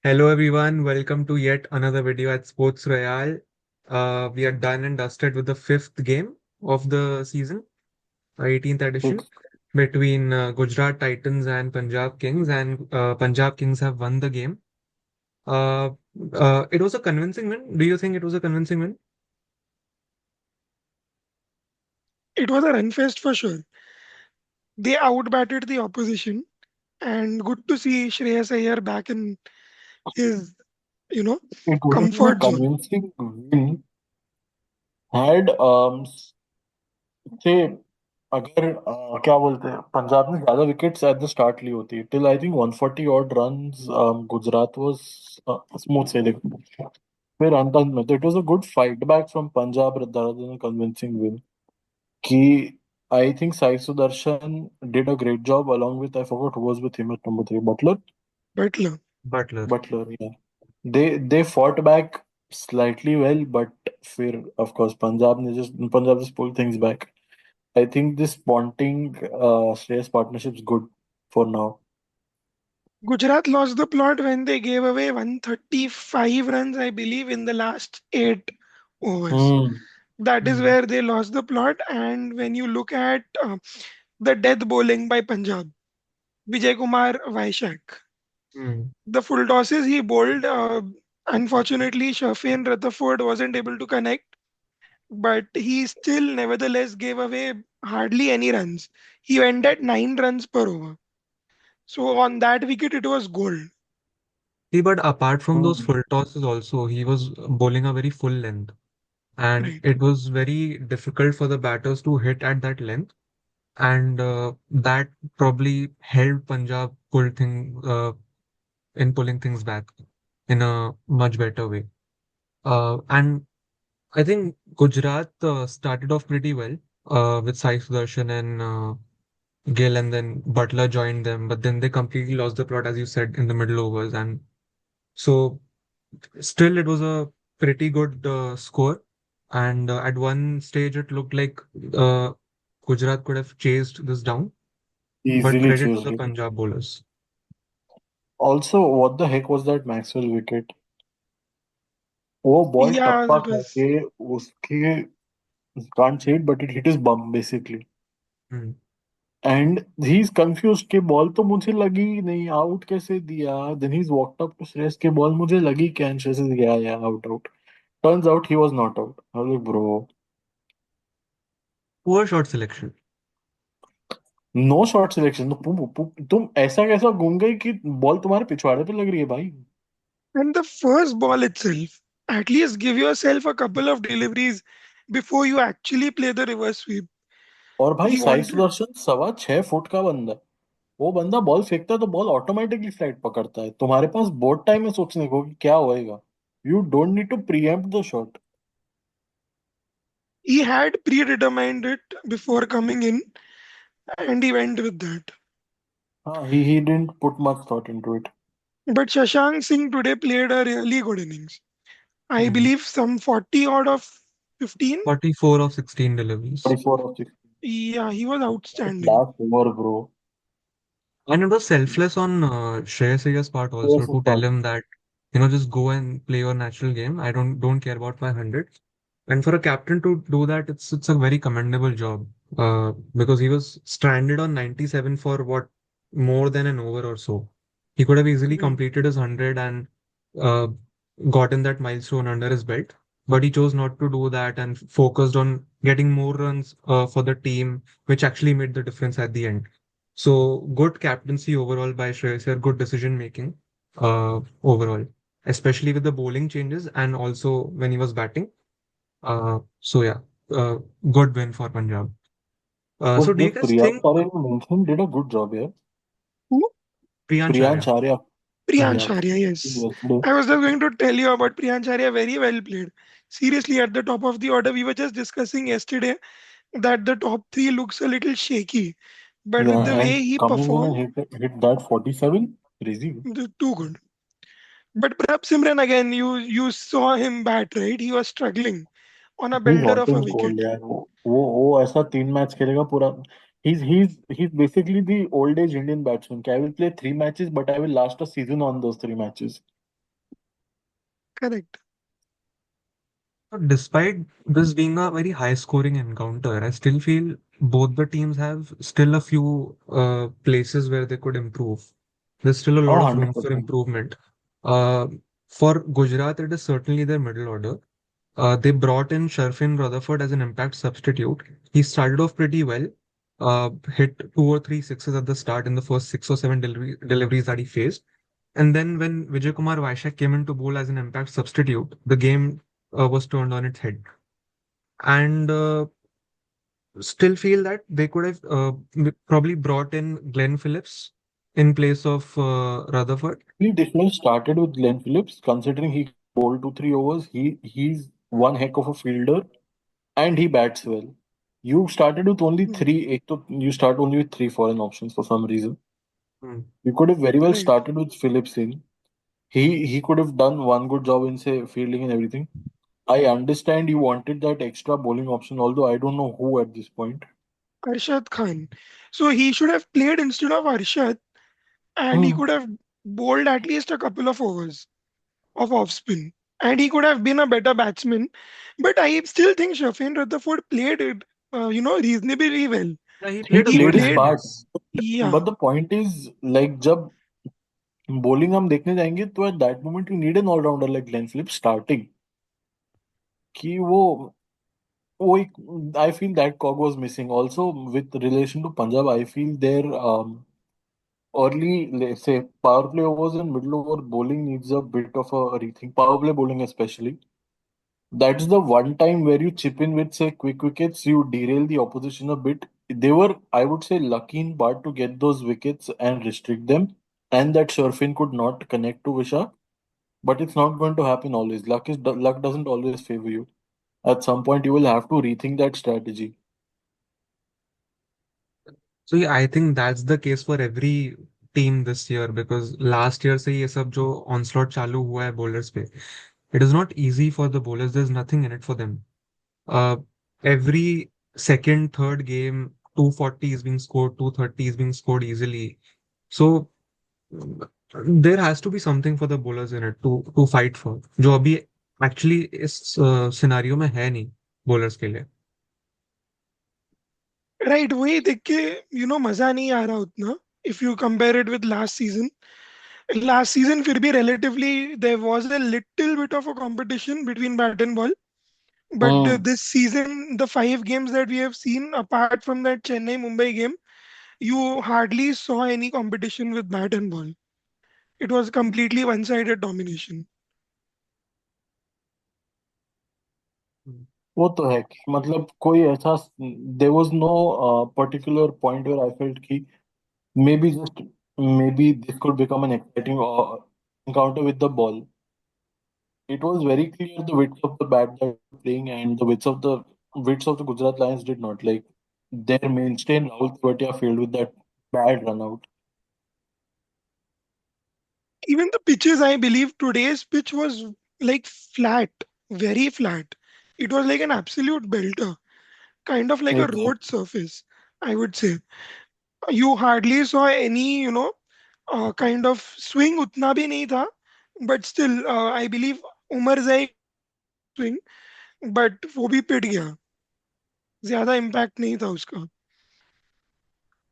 Hello everyone, welcome to yet another video at Sports Royale. We are done and dusted with the fifth game of the season, 18th edition, Six. between Gujarat Titans and Punjab Kings, and Punjab Kings have won the game. Uh, it was a convincing win. Do you think it was a convincing win? It was a run fest for sure. They outbatted the opposition, and good to see Shreyas Iyer back in his, you know, It would have been a comfort zone. convincing win had say अगर क्या बोलते हैं पंजाब ने ज्यादा wickets at the start ली होती till I think 140 odd runs Gujarat was smooth sailing फिर अंत में तो it was a good fight back from Punjab rather than a convincing win कि I think Sai Sudharshan did a great job along with I forgot who was with him at number 3 Butler. Butler. Butler. Butler, yeah. They fought back slightly well, but fear of course Punjab just pulled things back. I think this Ponting Shreyas partnership is good for now. Gujarat lost the plot when they gave away 135 runs, I believe, in the last 8 overs. Hmm. That is Hmm. where they lost the plot. And when you look at the death bowling by Punjab, Vijaykumar, Vyshak, Hmm. the full tosses he bowled, unfortunately, Shafin Rutherford wasn't able to connect, but he still nevertheless gave away hardly any runs. He went at 9 runs per over. So on that wicket, it was gold. See, but apart from those Hmm. full tosses, also he was bowling a very full length, and Right. it was very difficult for the batters to hit at that length. And that probably helped Punjab in pulling things back in a much better way. And I think Gujarat started off pretty well with Sai Sudharshan and Gill, and then Buttler joined them, but then they completely lost the plot, as you said, in the middle overs. And so, still, it was a pretty good score. And at one stage, it looked like uh, Gujarat could have chased this down, but Easily credit to chased the it. Punjab bowlers. Also, what the heck was that Maxwell wicket? वो ball Yeah, tappa that खा was. के उसके can't say it, but it hit his bum basically. Hmm. And he is confuse के ball तो मुझे लगी ही नहीं आउट कैसे दिया then he is walked up to Shreyas के बॉल मुझे लगी क्या एंड श्रेयस इज गया या out out turns out he was not out I was like bro Poor shot selection. No shot selection तुम ऐसा कैसा घूम गई कि बॉल तुम्हारे पिछवाड़े पे लग रही है भाई And the first ball itself, at least give yourself a couple of deliveries before you actually play the reverse sweep. और भाई He Sai wanted. Sudarshan 6.25 foot का बंदा है वो बंदा बॉल फेंकता है तो बॉल ऑटोमेटिकली फ्लाइट पकड़ता है तुम्हारे पास बहुत टाइम है सोचने को कि क्या होएगा you don't need to preempt the shot He had predetermined it before coming in, and he went with that. हाँ he didn't put much thought into it But Shashank Singh today played a really good innings. I Hmm. believe some 40 out of 15. 44 of 16 deliveries. 44 of Yeah, he was outstanding. Last over, bro. And it was selfless on Shreyas Iyer's part also Yes, to tell but him that, just go and play your natural game. I don't care about my hundreds. And for a captain to do that, it's a very commendable job. Because he was stranded on 97 for what, more than an over or so. He could have easily Right. completed his 100 and uh, gotten that milestone under his belt. But he chose not to do that and focused on getting more runs for the team, which actually made the difference at the end. So good captaincy overall by Shreyas Iyer, good decision making overall, especially with the bowling changes and also when he was batting. So yeah, uh, good win for Punjab. So do you this guys Priyansh think Arya you mentioned did a good job here. Who? Priyansh Priyansh Arya? Arya. Priyansh Yeah. Hmm. Arya, yes. Yesterday. I was just going to tell you about Priyansh Arya, very well played. Seriously, at the top of the order, we were just discussing yesterday that the top three looks a little shaky. But with Yeah, the and way he coming in performed, and hit that 47. Crazy. too good. But perhaps Simran again, you saw him bat, right? He was struggling on a He's builder hot of a and cold wicket. यार वो ऐसा 3 match खेलेगा पूरा he's basically the old age Indian batsman. I will play 3 matches but I will last a season on those 3 matches. Correct. But despite this being a very high scoring encounter, I still feel both the teams have still a few places where they could improve. There's still a lot of room for 100%. improvement. Uh, for Gujarat, it is certainly their middle order. They brought in Sharfin Rutherford as an impact substitute. He started off pretty well, hit two or three sixes at the start in the first 6 or 7 deliveries that he faced. And then when Vijaykumar Vyshak came into bowl as an impact substitute, the game was turned on its head. And still feel that they could have probably brought in Glenn Phillips in place of Rutherford. They should have started with Glenn Phillips, considering he can bowl 2 3 overs. He's one heck of a fielder and he bats well. You started with only Hmm. three. You start only with three foreign options for some reason. Hmm. You could have very well Right. started with Phillips in. He could have done one good job in say fielding and everything. I understand you wanted that extra bowling option, although I don't know who at this point. Arshad Khan. So he should have played instead of Arshad, and he Hmm. could have bowled at least a couple of overs of off spin. And he could have been a better batsman. But I still think Shafin Rutherford played it, reasonably well. Yeah, he He played a He good played his hand, played, part. yes. yeah. But the point is, like, जब bowling हम देखने जाएंगे तो at that moment you need an all-rounder like Glenn Phillips starting. कि वो एक, I feel that cog was missing. Also, with relation to Punjab, I feel their early, let's say, power play overs and middle over bowling needs a bit of a rethink. Power play bowling, especially. That's the one time where you chip in with, say, quick wickets, you derail the opposition a bit. They were, I would say, lucky in part to get those wickets and restrict them, and that Sherfin could not connect to Vishak. But it's not going to happen always. Luck doesn't always favor you. At some point, you will have to rethink that strategy. So yeah, I think that's the case for every team this year because last year से ये सब जो onslaught चालू हुआ है bowlers पे, it is not easy for the bowlers. There's nothing in it for them. Uh, every second, third game, 240 is being scored, 230 is being scored easily. So there has to be something for the bowlers in it to fight for, जो अभी actually इस scenario में है नहीं bowlers के लिए. Right वही देख के मजा नहीं आ रहा उतना if you compare it with last season. Last season फिर भी relatively there was a little bit of a competition between bat and ball. But Hmm. this season, the 5 games that we have seen, apart from that Chennai Mumbai game, you hardly saw any competition with bat and ball. It was completely one sided domination. वो तो है कि मतलब कोई ऐसा there was no particular point where I felt कि maybe just maybe this could become an exciting encounter with the ball. It was very clear the width of the bat that they were playing and the widths of the Gujarat Lions did not like their mainstay Rahul Tewatia failed with that bad run out. Even the pitches, I believe today's pitch was like flat, very flat. It was like an absolute belter, kind of like a road Exactly. surface, I would say. You hardly saw any, kind of swing. उतना भी नहीं था, but still, I believe Umar जाई swing, but वो भी पिट गया. ज्यादा impact नहीं था उसका.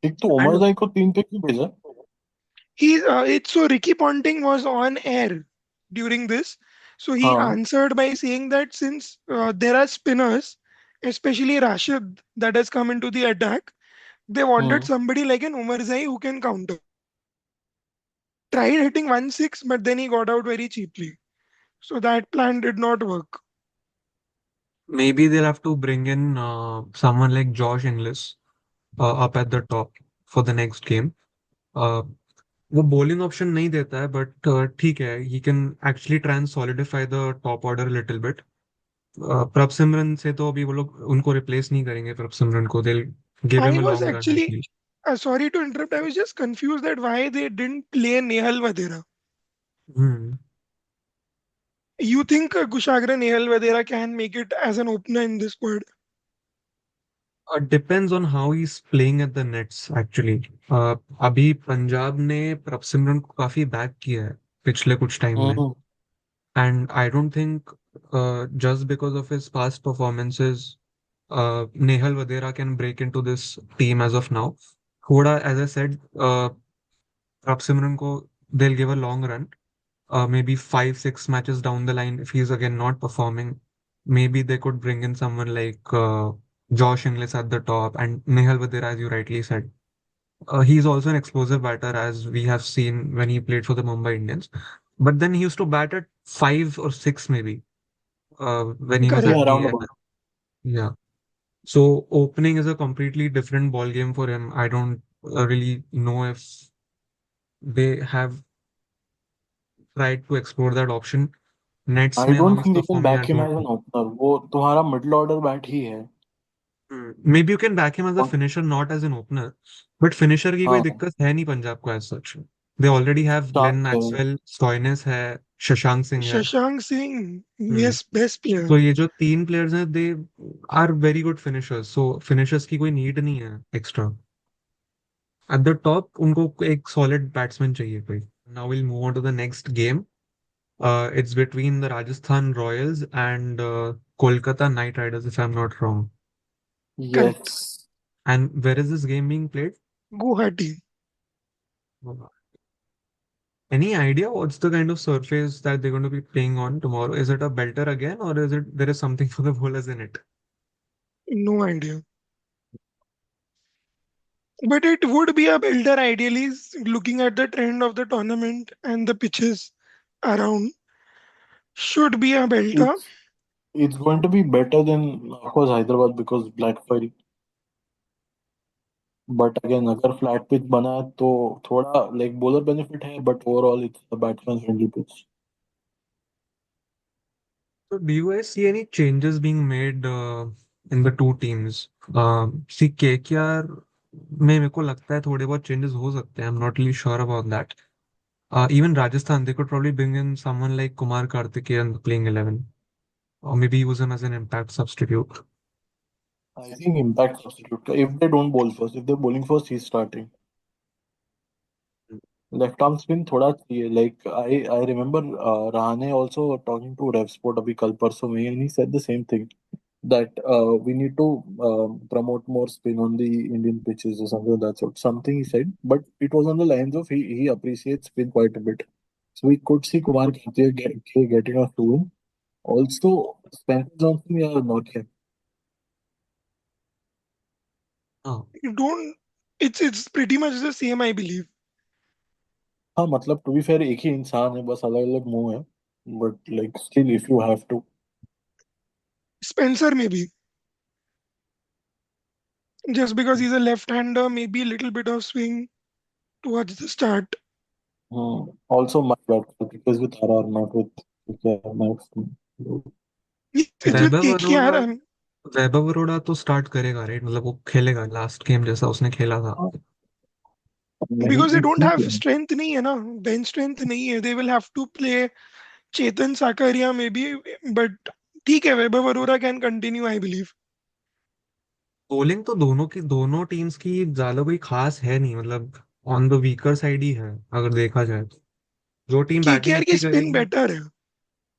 एक तो उमर And जाई को 3 पे क्यों भेजा? It's so Ricky Ponting was on air during this, so he हाँ. answered by saying that since there are spinners, especially Rashid, that has come into the attack, they wanted hmm. somebody like an Umar Zai who can counter. Tried hitting 1-6, but then he got out very cheaply. So that plan did not work. maybe they'll have to bring in someone like Josh Inglis up at the top for the next game. Uh, वो bowling option नहीं देता है but ठीक है, he can actually try and solidify the top order a little bit. प्रभ सिमरन से तो अभी वो लोग उनको रिप्लेस नहीं करेंगे. प्रभ सिमरन को they'll give I him a was long run, I actually feel. sorry to interrupt. I was just confused that why they didn't play Nehal Vadera. Hmm. You think Kushagra Nehal Vadera can make it as an opener in this squad? Depends on how he's playing at the nets actually. अभी पंजाब ने प्रभ सिमरन को काफी back किया है पिछले कुछ time में. हम्म. And I don't think just because of his past performances, Nehal Vadera can break into this team as of now. Thoda, as I said, Prabh ko they'll give a long run. Maybe 5, 6 matches down the line, if he's again not performing, maybe they could bring in someone like Josh Inglis at the top and Nehal Vadera, as you rightly said. He's also an explosive batter, as we have seen when he played for the Mumbai Indians. But then he used to bat at 5 or 6 maybe when he was Yeah, at Correct. the around end. about. Yeah. So opening is a completely different ball game for him. I don't really know if they have tried to explore that option. Nets I में don't how he's think they can performing, I back him don't as an know. opener. वो तुम्हारा middle order bat ही है. Maybe you can back him as a और finisher, not as an opener. But finisher की कोई हाँ, दिक्कत है नहीं पंजाब को as such. They already have Glenn chance है. Maxwell, Stoinis है, शशांक सिंह है. Shashank Singh, हम्म yes, best player. तो ये जो तीन प्लेयर्स हैं, they are very good finishers. So finishers की कोई नीड नहीं है एक्स्ट्रा. एट द टॉप उनको एक सॉलिड बैट्समैन चाहिए कोई. Now will move on to the next game. It's between the Rajasthan Royals and Kolkata Knight Riders, if I'm not wrong. Correct. Yes. And where is this game being played? Guwahati. Any idea what's the kind of surface that they're going to be playing on tomorrow? Is it a belter again, or is it there is something for the bowlers in it? No idea. But it would be a builder ideally, looking at the trend of the tournament and the pitches around. Should be a belter. It's it's going to be better than of course Hyderabad because black file. But again, अगर flat pitch बना है तो थोड़ा like bowler benefit है, but overall it's a batsman friendly pitch. So do you guys see any changes being made in the two teams? See KKR में मेरे को लगता है थोड़े बहुत changes हो सकते हैं. I'm not really sure about that. Even Rajasthan, they could probably bring in someone like Kumar Karthikeyan playing 11, or maybe use him as an impact substitute. I think impact substitute. If they don't bowl first, if they're bowling first, he's starting. Left arm spin थोड़ा चाहिए. Like I remember Rahane also talking to Rev Sport अभी कल परसों में, and he said the same thing that we need to promote more spin on the Indian pitches or something of that sort. Something he said, but it was on the lines of he appreciates spin quite a bit. So we could see Kumar Karthik getting a tool. Also, Spencer Johnson, yeah, not here. Oh, You don't. It's pretty much the same, I believe. हाँ मतलब to be fair एक ही इंसान है, बस अलग अलग मुंह है. But like still if you have to. Spencer maybe just because he's a left-hander, maybe a little bit of swing towards the start. Also my bad because with RR not with KKR Max. It's with Vaibhav KKR. Arora. Vaibhav Arora तो start करेगा, right? मतलब वो खेलेगा last game जैसा उसने खेला था. नहीं Because they don't ठीक have है. strength नहीं है ना, bench strength नहीं है. They will have to play Chetan Sakaria maybe, but ठीक है, Vaibhav Arora can continue, I believe. Bowling तो दोनों टीम्स की ज्यादा कोई खास है नहीं, मतलब ऑन द वीकर साइड ही है अगर देखा जाए तो. जो टीम बैटिंग KKR की अच्छी स्पिन करेगी. बेटर है.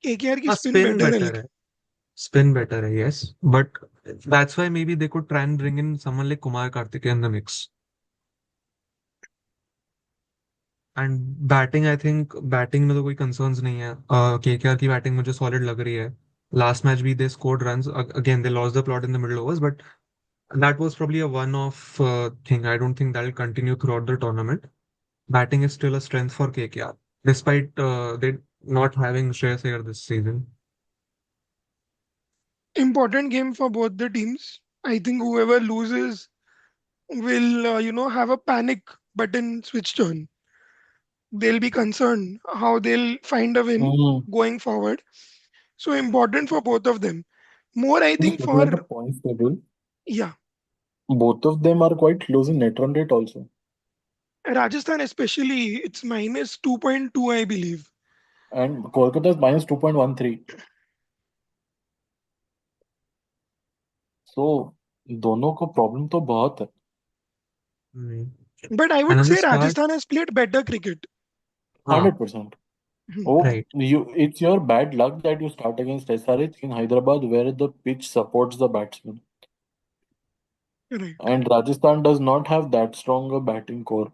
KKR की हाँ, स्पिन स्पिन बेटर है बेटर है. लेकिन. Spin better, yes. But that's why maybe they could try and bring in someone like Kumar Karthikeyan in the mix. And batting, I think batting में तो कोई concerns नहीं है. केकेआर की batting मुझे सॉलिड लग रही है. लास्ट मैच भी they scored runs. Again they lost the plot in the middle overs, but that was probably a one-off thing. I don't think that'll continue throughout the tournament. Batting is still a strength for KKR, despite they not having Shreyas here this season. Important game for both the teams. I think whoever loses will, have a panic button switched on. They'll be concerned how they'll find a win Mm. going forward. So important for both of them. More, I Just think, looking for, at the points table, yeah, both of them are quite close in net run rate also. Rajasthan especially. It's minus 2.2, I believe. And Kolkata is minus 2.13. So दोनों को problem तो बहुत है. Hmm. But I And would at the say start, Rajasthan has played better cricket. हाँ, 100%. Oh, Right. it's your bad luck that you start against SRH in Hyderabad, where the pitch supports the batsman. Right. And Rajasthan does not have that strong a batting core.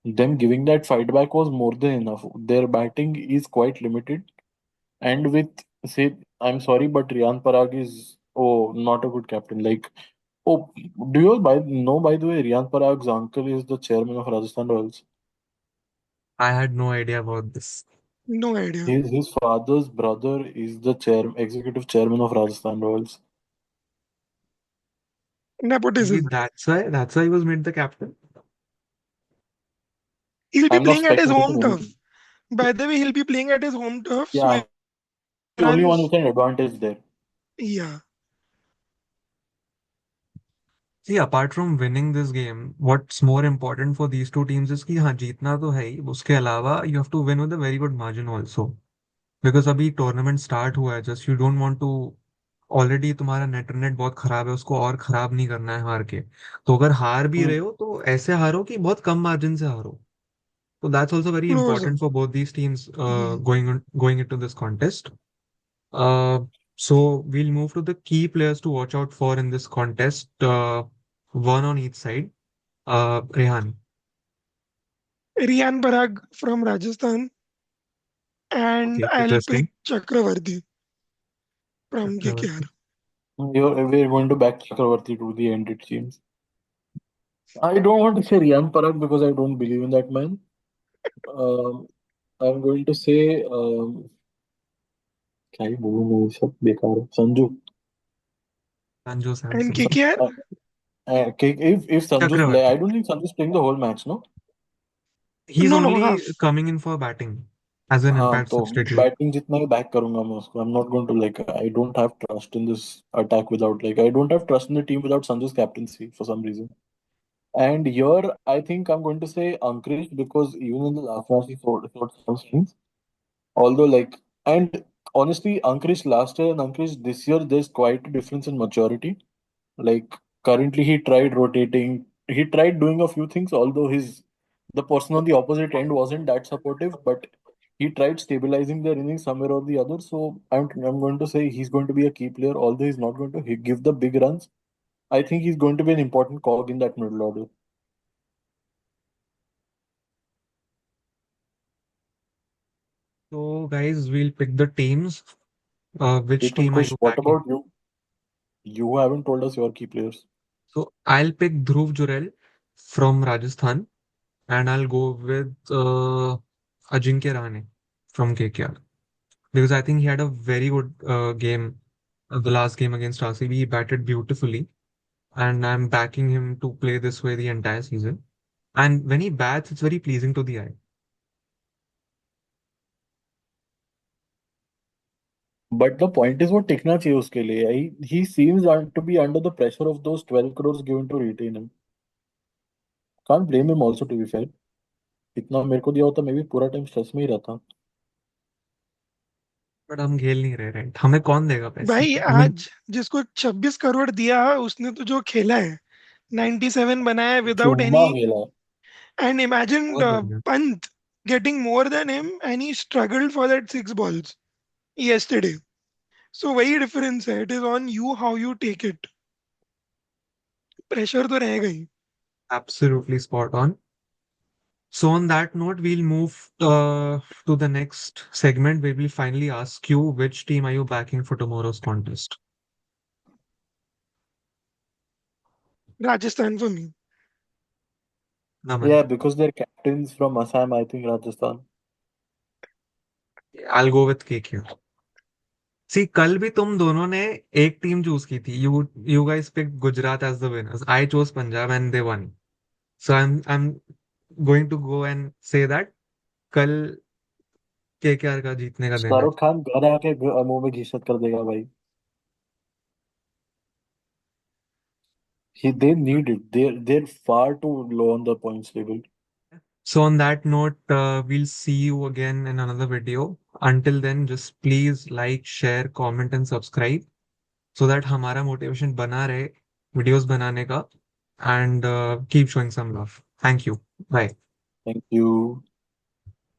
Them giving that fight back was more than enough. Their batting is quite limited. And with, say, I'm sorry, but Riyan Parag is, oh, not a good captain. Like, oh, do you all know, by the way, Riyan Parag's uncle is the chairman of Rajasthan Royals? I had no idea about this. No idea. His father's brother is the executive chairman of Rajasthan Royals. Maybe Nepotism. that's why he was made the captain. He'll be I'm not playing at his speculating home anything. turf. By the way, he'll be playing at his home turf, so Yeah, if the only one runs, with an advantage there. yeah, See, apart from winning this game, what's more important for these two teams is कि हाँ जीतना तो है ही, उसके अलावा you have to win with a very good margin also. Because अभी tournament start हुआ है, just you don't want to, already तुम्हारा नेट नेट बहुत खराब है, उसको और खराब नहीं करना है हार के। तो अगर हार भी रहे Hmm. हो तो ऐसे हारो कि बहुत कम मार्जिन से हारो। तो that's also very close. Important for both these teams Hmm. Going into this contest. So we'll move to the key players to watch out for in this contest. One on each side. Rehan. Riyan Parag from Rajasthan, and Okay, I'll interesting. pick Chakravarti from KKR. Chakravarti. We're going to back Chakravarti to the end, it seems. I don't want to say Riyan Parag because I don't believe in that man. Um, I'm going to say, क्या ही बोलूं मैं, ये सब बेकार है. Sanju. Sanju And Samson. KKR? Uh, if Sanju's play, I Chakravarti. don't think Sanju's playing the whole match, no? He's No, no, only half. coming in for batting as an हाँ impact तो substitute. Batting जितना ही back करूंगा मैं उसको. I'm not going to, like, I don't have trust in this attack without, like, I don't have trust in the team without Sanju's captaincy for some reason. And here I think I'm going to say Ankrich, because even in the last match he showed some strength. Although, like, and honestly, Ankrich last year and Ankrich this year, there's quite a difference in maturity. Like, currently he tried rotating, he tried doing a few things, although the person on the opposite end wasn't that supportive, but he tried stabilizing their innings somewhere or the other. So I'm going to say he's going to be a key player, although he's not going to give the big runs. I think he's going to be an important cog in that middle order. So, guys, we'll pick the teams. Which Take on team are Kush. you What backing? about you? You haven't told us your key players. So, I'll pick Dhruv Jurel from Rajasthan, and I'll go with Ajinkya Rahane from KKR because I think he had a very good game, the last game against RCB. He batted beautifully, and I'm backing him to play this way the entire season. And when he bats, it's very pleasing to the eye. But the point is, what टिकना चाहिए उसके लिए. He seems to be under the pressure of those 12 crores given to retain him. Can't blame him also, to be fair. इतना मेरे को दिया होता मैं भी पूरा टाइम स्ट्रेस में ही रहता. बट हम खेल नहीं रहे, राइट? हमें कौन देगा पैसे? भाई हमें आज जिसको 26 करोड़ दिया उसने तो जो खेला है 97 बनाया विदाउट चुम्मा एनी खेला. एंड इमेजिन बहुत बढ़िया. Pant getting more than him and he struggled for that six balls yesterday. So वही difference है. It is on you how you take it. Pressure तो रहेगा ही. Absolutely spot on. So on that note, we'll move to the next segment where we'll finally ask you which team are you backing for tomorrow's contest. Rajasthan for me. Naman. Yeah, because they're captains from Assam, I think Rajasthan. I'll go with KKR. See, कल भी तुम दोनों ने एक team choose की थी. You guys picked Gujarat as the winners. I chose Punjab and they won. So I'm going to go and say that कल KKR का जीतने का दिन है. शाहरुख खान घर आके मुंह में घिसट कर देगा भाई. They need it. They're far too low on the points table. So on that note, we'll see you again in another video. Until then, just please like, share, comment and subscribe so that हमारा motivation बना रहे videos बनाने का and keep showing some love. Thank you. Bye. Thank you.